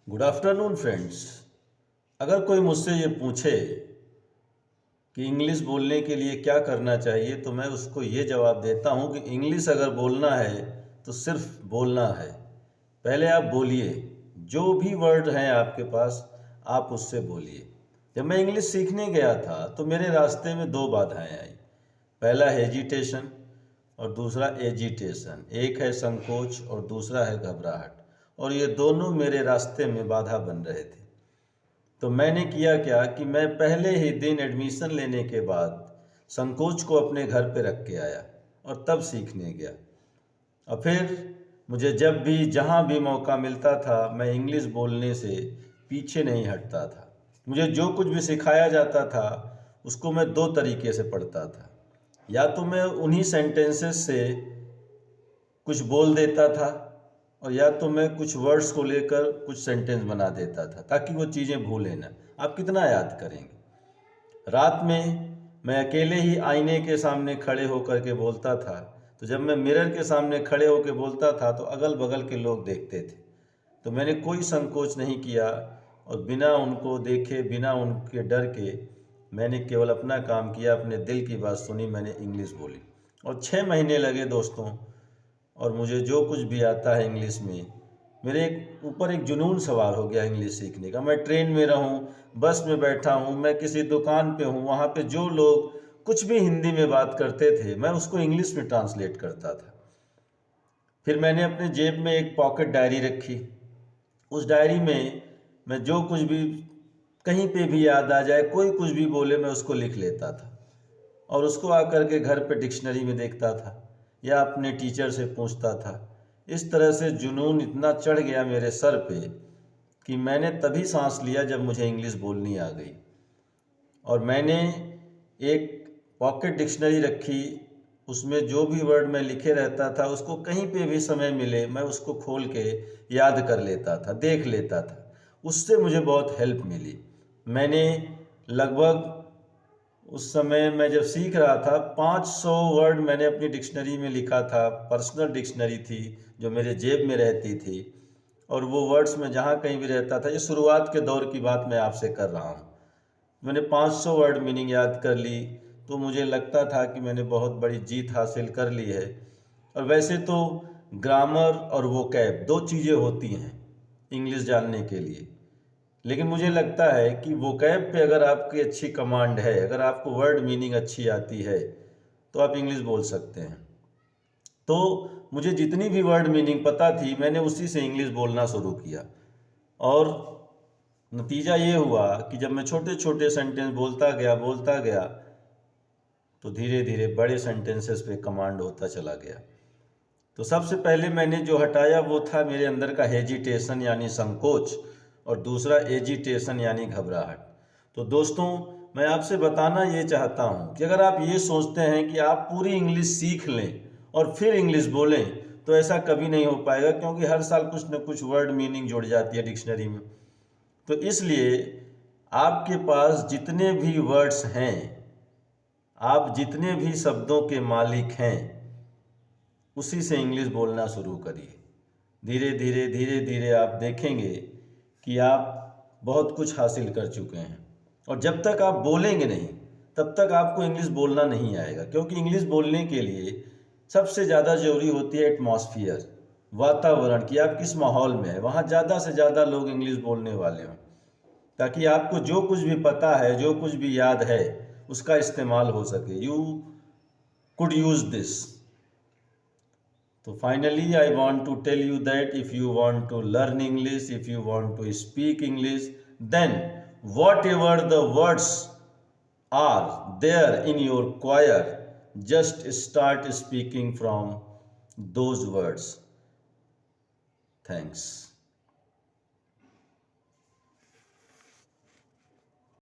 Good afternoon friends. अगर कोई मुझसे ये पूछे कि इंग्लिश बोलने के लिए क्या करना चाहिए तो मैं उसको ये जवाब देता हूँ कि इंग्लिश अगर बोलना है तो सिर्फ बोलना है। पहले आप बोलिए, जो भी वर्ड हैं आपके पास आप उससे बोलिए। जब मैं इंग्लिश सीखने गया था तो मेरे रास्ते में दो बाधाएं आई। पहला हेजिटेशन और दूसरा एजिटेशन। एक है संकोच और दूसरा है घबराहट, और ये दोनों मेरे रास्ते में बाधा बन रहे थे। तो मैंने किया क्या कि मैं पहले ही दिन एडमिशन लेने के बाद संकोच को अपने घर पे रख के आया और तब सीखने गया। और फिर मुझे जब भी जहाँ भी मौका मिलता था मैं इंग्लिश बोलने से पीछे नहीं हटता था। मुझे जो कुछ भी सिखाया जाता था उसको मैं दो तरीके से पढ़ता था। या तो मैं उन्हीं सेंटेंसेस से कुछ बोल देता था, और या तो मैं कुछ वर्ड्स को लेकर कुछ सेंटेंस बना देता था ताकि वो चीज़ें भूलें ना। आप कितना याद करेंगे। रात में मैं अकेले ही आईने के सामने खड़े होकर के बोलता था, तो जब मैं मिरर के सामने खड़े होकर बोलता था तो अगल बगल के लोग देखते थे। तो मैंने कोई संकोच नहीं किया और बिना उनको देखे, बिना उनके डर के मैंने केवल अपना काम किया, अपने दिल की बात सुनी, मैंने इंग्लिश बोली। और 6 महीने लगे दोस्तों, और मुझे जो कुछ भी आता है इंग्लिश में, मेरे ऊपर एक जुनून सवार हो गया इंग्लिश सीखने का। मैं ट्रेन में रहूं, बस में बैठा हूं, मैं किसी दुकान पे हूं, वहाँ पे जो लोग कुछ भी हिंदी में बात करते थे मैं उसको इंग्लिश में ट्रांसलेट करता था। फिर मैंने अपने जेब में एक पॉकेट डायरी रखी। उस डायरी में मैं जो कुछ भी कहीं पे भी याद आ जाए, कोई कुछ भी बोले, मैं उसको लिख लेता था और उसको आकर के घर पे डिक्शनरी में देखता था या अपने टीचर से पूछता था। इस तरह से जुनून इतना चढ़ गया मेरे सर पे कि मैंने तभी सांस लिया जब मुझे इंग्लिश बोलनी आ गई। और मैंने एक पॉकेट डिक्शनरी रखी, उसमें जो भी वर्ड मैं लिखे रहता था उसको कहीं पे भी समय मिले मैं उसको खोल के याद कर लेता था, देख लेता था। उससे मुझे बहुत हेल्प मिली। मैंने लगभग, उस समय मैं जब सीख रहा था, 500 वर्ड मैंने अपनी डिक्शनरी में लिखा था। पर्सनल डिक्शनरी थी जो मेरे जेब में रहती थी, और वो वर्ड्स में जहाँ कहीं भी रहता था। ये शुरुआत के दौर की बात मैं आपसे कर रहा हूँ। मैंने 500 वर्ड मीनिंग याद कर ली तो मुझे लगता था कि मैंने बहुत बड़ी जीत हासिल कर ली है। और वैसे तो ग्रामर और वोकैब दो चीज़ें होती हैं इंग्लिश जानने के लिए, लेकिन मुझे लगता है कि वोकैब पे अगर आपकी अच्छी कमांड है, अगर आपको वर्ड मीनिंग अच्छी आती है तो आप इंग्लिश बोल सकते हैं। तो मुझे जितनी भी वर्ड मीनिंग पता थी मैंने उसी से इंग्लिश बोलना शुरू किया, और नतीजा ये हुआ कि जब मैं छोटे छोटे सेंटेंस बोलता गया तो धीरे धीरे बड़े सेंटेंसेस पे कमांड होता चला गया। तो सबसे पहले मैंने जो हटाया वो था मेरे अंदर का हेजिटेशन यानी संकोच, और दूसरा एजिटेशन यानी घबराहट। तो दोस्तों, मैं आपसे बताना ये चाहता हूँ कि अगर आप ये सोचते हैं कि आप पूरी इंग्लिश सीख लें और फिर इंग्लिश बोलें तो ऐसा कभी नहीं हो पाएगा, क्योंकि हर साल कुछ न कुछ वर्ड मीनिंग जुड़ जाती है डिक्शनरी में। तो इसलिए आपके पास जितने भी वर्ड्स हैं, आप जितने भी शब्दों के मालिक हैं, उसी से इंग्लिश बोलना शुरू करिए। धीरे धीरे आप देखेंगे कि आप बहुत कुछ हासिल कर चुके हैं। और जब तक आप बोलेंगे नहीं तब तक आपको इंग्लिश बोलना नहीं आएगा, क्योंकि इंग्लिश बोलने के लिए सबसे ज़्यादा ज़रूरी होती है एटमॉस्फियर, वातावरण, कि आप किस माहौल में हैं, वहाँ ज़्यादा से ज़्यादा लोग इंग्लिश बोलने वाले हों, ताकि आपको जो कुछ भी पता है, जो कुछ भी याद है, उसका इस्तेमाल हो सके। You could use this. So finally, I want to tell you that if you want to learn English, if you want to speak English, then whatever the words are there in your choir, just start speaking from those words. Thanks.